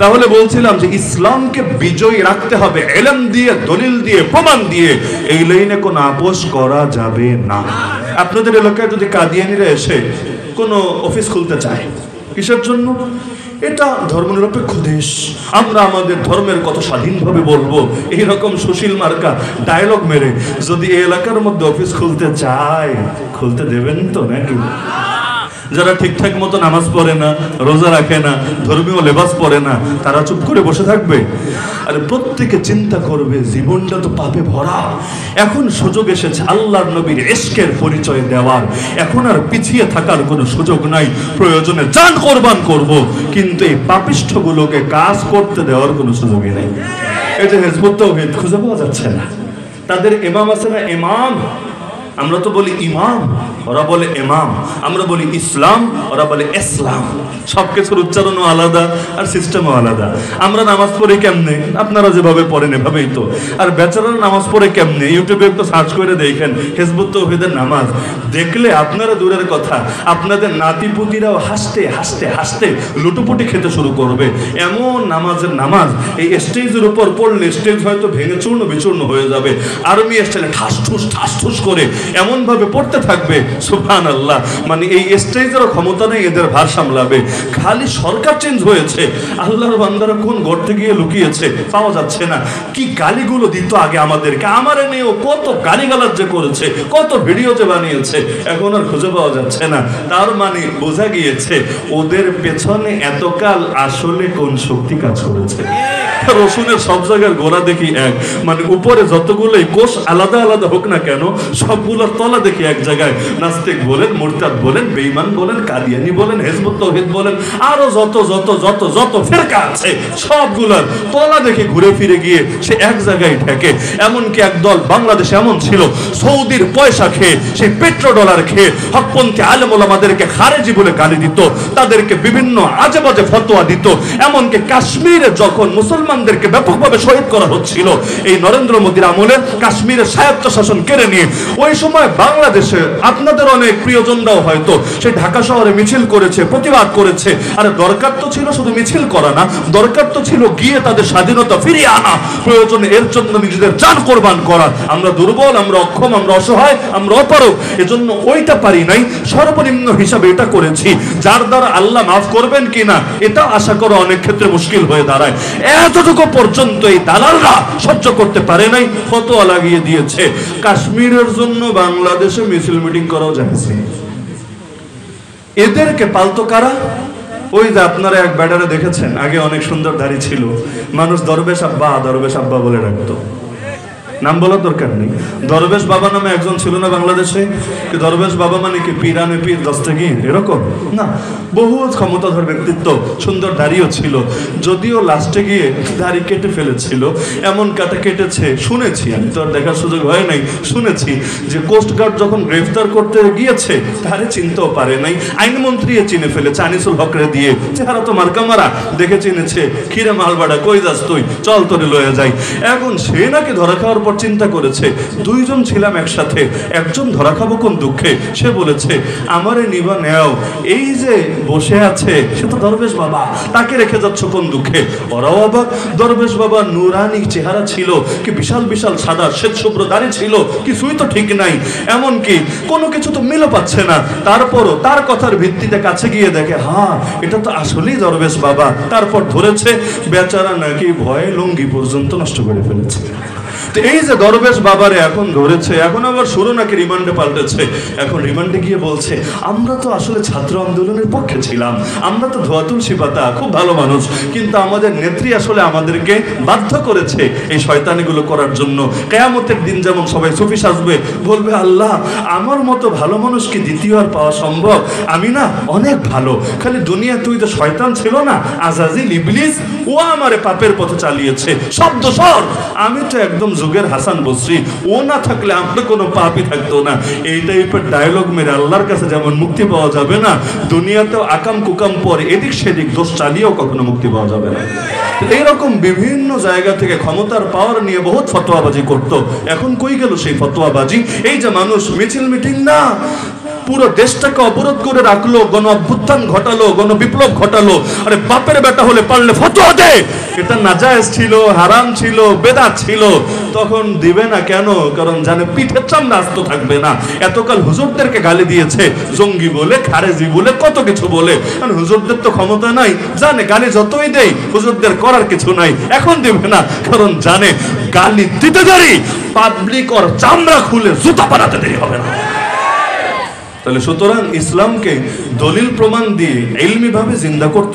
তাহলে বলছিলাম যে ইসলামকে বিজয়ী রাখতে হবে ইলম দিয়ে, দলিল দিয়ে, প্রমাণ দিয়ে। এই লাইনে কোনো আপোষ করা যাবে না। আপনাদের এলাকায় যদি কাদিয়ানিরা এসে কোনো অফিস খুলতে চায়, কিসের জন্য? এটা ধর্মনিরপেক্ষ দেশ, আমরা আমাদের ধর্মের কথা স্বাধীনভাবে বলবো, এইরকম সুশীল মার্কা ডায়লগ মেরে যদি এই এলাকার মধ্যে অফিস খুলতে চায়, খুলতে দেবেন তো নাকি? যারা ঠিকঠাক মতো নামাজ পড়ে না, রোজা রাখে না, ধর্মীয় লেবাস পরে না, তারা চুপ করে বসে থাকবে? আরে প্রত্যেকে চিন্তা করবে, জীবনটা তো পাপে ভরা। এখন সুযোগ এসেছে আল্লাহর নবীর ইশকের পরিচয় দেওয়ার। এখন আর পিছিয়ে থাকার কোনো সুযোগ নাই। প্রয়োজনে জান কোরবান করব, কিন্তু এই পাপিষ্ঠগুলোকে কাজ করতে দেওয়ার কোনো সুযোগই নেই। এই যে হিজবুত তাওহীদ খুঁজে পাওয়া যাচ্ছে না। তাদের ইমাম আছে না, ইমাম। আমরা তো বলি ইমাম, ওরা বলে ইমাম। আমরা বলি ইসলাম, ওরা বলে ইসলাম। সবকিছুর উচ্চারণও আলাদা আর সিস্টেমও আলাদা। আমরা নামাজ পড়ি কেমনে, আপনারা যেভাবে পড়েন এভাবেই তো। আর বেচারারা নামাজ পড়ে কেমনে, ইউটিউবে একটু সার্চ করে দেখেন হিজবুত তাওহীদের নামাজ, দেখলে আপনারা দূরের কথা, আপনাদের নাতিপুতিরাও হাসতে হাসতে হাসতে লুটোপুটি খেতে শুরু করবে। এমন নামাজের নামাজ, এই স্টেজের উপর পড়লে স্টেজ হয়তো ভেঙে চূর্ণ বিচূর্ণ হয়ে যাবে। আর্মি স্টাইলে ঠাস ঠুস করে এমন ভাবে পড়তে থাকবে, সুবহানাল্লাহ। মানে এই স্টেজের ক্ষমতা নেই এদের ভার সামলাবে। খালি সরকার চেঞ্জ হয়েছে, আল্লাহর বান্দারা কোন গর্তে গিয়ে লুকিয়েছে পাওয়া যাচ্ছে না। কি গালিগুলো দিত আগে আমাদেরকে, আমারে নিয়েও কত গালিগালাজ যে করেছে, কত ভিডিও যে বানিয়েছে, এখন আর খুঁজে পাওয়া যাচ্ছে না। তার মানে বোঝা গিয়েছে ওদের পেছনে এতকাল আসলে কোন শক্তি কাজ করেছে। রসুনের সব জায়গার গোড়া দেখি এক, মানে উপরে যতগুলোই কোষ আলাদা আলাদা হোক না কেন, সবগুলোর তলা দেখি এক জায়গায়। নাস্তিক বলেন, মুরতাদ বলেন, বেঈমান বলেন, কাদিয়ানি বলেন, হিজবুত তাওহীদ বলেন, আরো যত যত যত যত ফিরকা আছে, সবগুলোর তলা দেখে ঘুরে ফিরে গিয়ে সে এক জায়গায় ঠেকে। এমনকি একদল বাংলাদেশে এমন ছিল, সৌদির পয়সা খেয়ে, সেই পেট্রো ডলার খেয়ে হকপন্থী আলেম ওলামাদেরকে খারেজি বলে গালি দিত, তাদেরকে বিভিন্ন আজে বাজে ফতোয়া দিত। এমনকি কাশ্মীরে যখন মুসলমানদেরকে ব্যাপকভাবে শহীদ করা হচ্ছিল, এই নরেন্দ্র মোদীর আমলে কাশ্মীরের স্বায়ত্তশাসন কেড়ে নিয়ে, ওই সময় বাংলাদেশে আপনাদের অনেক প্রিয়জনরাও হয়তো সেই ঢাকা শহরে মিছিল করেছে, প্রতিবাদ করেছে। আরে দরকার তো ছিল শুধু মিছিল করা না, দরকার তো ছিল গিয়ে তাদের স্বাধীনতা ফিরিয়ে আনা, প্রয়োজনে এর জন্য নিজেদের জান কোরবান করা। আমরা দুর্বল, আমরা অক্ষম, আমরা অসহায়, আমরা অপারগ, এজন্য ওইটা পারি নাই। সর্বনিম্ন হিসাবে এটা করেছি, যার দ্বারা আল্লাহ মাফ করবেন কিনা এটা আশা করা অনেক ক্ষেত্রে মুশকিল হয়ে দাঁড়ায়। এতটুকু পর্যন্ত এই দালালরা সহ্য করতে পারে নাই, ফতোয়া লাগিয়ে দিয়েছে কাশ্মীরের জন্য বাংলাদেশে মিছিল মিটিং করাও যাচ্ছে। এদেরকে পালতো কারা? ওই যে আপনারা এক ব্যাটারে দেখেছেন, আগে অনেক সুন্দর দাড়ি ছিল, মানুষ দরবেশ আব্বা বলে রাখতো। নাম বলার দরকার নেই। দরবেশ বাবা নামে একজন ছিল না বাংলাদেশে? কি দরবেশ বাবা মানে কি পীরানে পীর দস্তগীর এরকম না, বহু ক্ষমতাধর ব্যক্তিত্ব, সুন্দর দাড়িও ছিল, যদিও লাস্টে গিয়ে দাড়ি কেটে ফেলেছিল। এমন কাটা কেটেছে শুনেছি, আমি তো আর দেখার সুযোগ হয় নাই, শুনেছি যে কোস্টগার্ড যখন গ্রেফতার করতে গিয়েছে তারে চিনতেও পারে নাই, আইনমন্ত্রী চিনে ফেলেছে আনিসুল হকরে দিয়ে, চেহারা তো মার্কা মারা, দেখে চিনেছে, খিরে মালবাড়া কই যাস তুই, চল তোরে লয়ে যাই। এখন সে নাকি ধরা খাওয়ার পর চিন্তা করেছে, দুইজন ছিলাম একসাথে, একজন ধরা খাবো কোন দুঃখে, সে বলেছে আমারে নিবা নেও, এই যে বসে আছে সে তো দরবেশ বাবা, তাকে রেখে যাচ্ছ কোন দুঃখে। ওরাও অবাক, দরবেশ বাবা নুরানি চেহারা ছিল, কি বিশাল বিশাল সাদা শ্বেত শুভ্র দাড়ি ছিল, কিছুই তো ঠিক নাই, এমনকি কোনো কিছু তো মিলও পাচ্ছে না। তারপরও তার কথার ভিত্তিতে কাছে গিয়ে দেখে, হ্যাঁ এটা তো আসলেই দরবেশ বাবা। তারপর ধরেছে, বেচারা নাকি ভয়ে লুঙ্গি পর্যন্ত নষ্ট করে ফেলেছে। তো এই যে দরবেশ বাবারে এখন ধরেছে, এখন আবার শুরু নাকি রিমান্ডে পাল্টেছে। এখন রিমান্ডে গিয়ে বলছে, আমরা তো আসলে ছাত্র আন্দোলনের পক্ষে ছিলাম, আমরা তো ধোয়া তুলসী পাতা, খুব ভালো মানুষ, কিন্তু আমাদের নেত্রী আসলে আমাদেরকে বাধ্য করেছে এই শয়তানিগুলো করার জন্য। কিয়ামতের দিন যেমন সবাই সুফি সাজবে, বলবে আল্লাহ আমার মতো ভালো মানুষ কি দ্বিতীয় আর পাওয়া সম্ভব? আমি না অনেক ভালো, খালি দুনিয়া তুই তো শয়তান ছিল না আজাজিল ইবলিস, ও আমারে পাপের পথে চালিয়েছে, সব দোষর। আমি তো একদম যুগের হাসান বসরি, ও না থাকলে আমরা কোনো পাপই থাকতো না। এই টাইপের ডায়লগ মেরে আল্লাহর কাছে যেমন মুক্তি পাওয়া যাবে না, দুনিয়াতেও আকাম কুকাম পর এদিক সেদিক দোষ চালিয়েও কখনো মুক্তি পাওয়া যাবে না। এইরকম বিভিন্ন জায়গা থেকে ক্ষমতার পাওয়ার নিয়ে বহুত ফতোয়াবাজি করত। এখন কই গেল সেই ফতোয়াবাজি? এই যে মানুষ মিছিল মিটিং না, পুরো দেশটাকে অবরোধ করে রাখলো, গণ অভ্যুত্থান ঘটালো, গণ বিপ্লব ঘটালো। আরে বাপের বেটা হলে পারলে ফতোয়া দে, এটা নাজায়েজ ছিল, হারাম ছিল, বেদাত ছিল। তখন দিবে না কেন? কারণ জানে পিঠের চামড়া আস্ত থাকবে না। এতকাল হুজুরদেরকে গালি দিয়েছে, জঙ্গি বলে, খারেজি বলে, কত কিছু বলে। কারণ হুজুরদের তো ক্ষমতা নাই, জানে গালি যতই দেই হুজুরদের করার কিছু নাই। এখন দিবে না, কারণ জানে গালি দিতে দেরি, পাবলিক ওর চামড়া খুলে জুতা বানাতে দেরি হবে না। তাহলে সুতরাং ইসলামকে দলিল প্রমাণ দিয়ে ইলমি ভাবে জিন্দা করতে